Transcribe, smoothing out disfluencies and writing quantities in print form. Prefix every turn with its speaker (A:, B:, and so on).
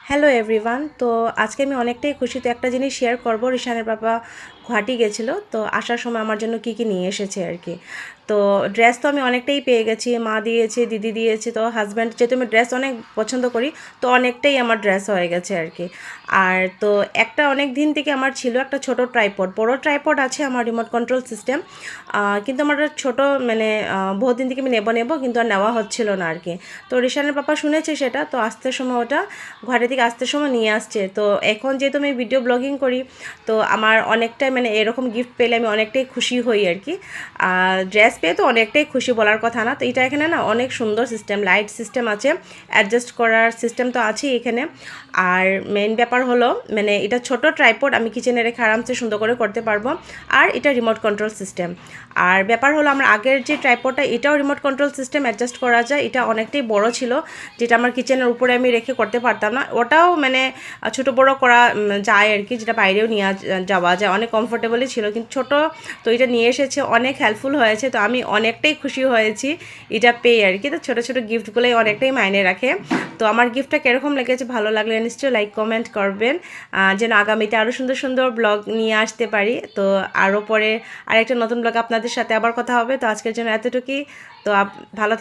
A: Hello everyone. তো আজকে আমি অনেকটাই খুশি। তো একটা জিনিস শেয়ার করব, রিশানের বাবা গুয়াহাটি গেছিলো, তো আসার সময় আমার জন্য কি কি নিয়ে এসেছে আর কি। তো ড্রেস তো আমি অনেকটাই পেয়ে গেছি, মা দিয়েছে, দিদি দিয়েছে, তো হাজব্যান্ড, যেহেতু আমি ড্রেস অনেক পছন্দ করি, তো অনেকটাই আমার ড্রেস হয়ে গেছে আর কি। আর তো একটা অনেক দিন থেকে আমার ছিল একটা ছোট ট্রাইপড, বড় ট্রাইপড আছে আমার, রিমোট কন্ট্রোল সিস্টেম, কিন্তু আমার ওটা ছোট, মানে বহুত দিন থেকে আমি নেব কিন্তু আর নেওয়া হচ্ছিল না আর কি। তো রিশানের পাপা শুনেছে সেটা, তো আসতে সময় ওটা ঘরে থেকে আসতে সময় নিয়ে আসছে। তো এখন যেহেতু আমি ভিডিও ব্লগিং করি, তো আমার অনেকটাই, মানে এরকম গিফট পেলে আমি অনেকটাই খুশি হই আর কি। ড্রেস পেয়ে তো অনেকটাই খুশি, বলার কথা না। তো এটা এখানে না অনেক সুন্দর সিস্টেম, লাইট সিস্টেম আছে, অ্যাডজাস্ট করার সিস্টেম তো আছেই এখানে। আর মেইন ব্যাপার হলো, মানে এটা ছোট ট্রাইপড, আমি কিচেনে রেখে আরামসে সুন্দর করে করতে পারবো। আর এটা রিমোট কন্ট্রোল সিস্টেম। আর ব্যাপার হলো, আমার আগের যে ট্রাইপডটা, এটাও রিমোট কন্ট্রোল সিস্টেম, অ্যাডজাস্ট করা যায়। এটা অনেকটাই বড় ছিল, যেটা আমার কিচেনের উপরে আমি রেখে করতে পারতাম না। ওটাও মানে ছোটো বড়ো করা যায় আর কি, যেটা বাইরেও নিয়ে যাওয়া যায়, অনেক কমফোর্টেবলই ছিল, কিন্তু ছোট। তো এটা নিয়ে এসেছে, অনেক হেল্পফুল হয়েছে, তো আমি অনেকটাই খুশি হয়েছি এটা পেয়ে আর কি। তো ছোটো ছোটো গিফটগুলোই অনেকটাই মাইনে রাখে। তো আমার গিফটটা কীরকম লেগেছে, ভালো লাগলে নিশ্চয়ই লাইক কমেন্ট করবেন, যেন আগামীতে আরও সুন্দর সুন্দর ব্লগ নিয়ে আসতে পারি। তো আরও পরে আরেকটা নতুন ব্লগ আপনাদের সাথে আবার কথা হবে। তো আজকের জন্য এতটুকুই। তো ভালো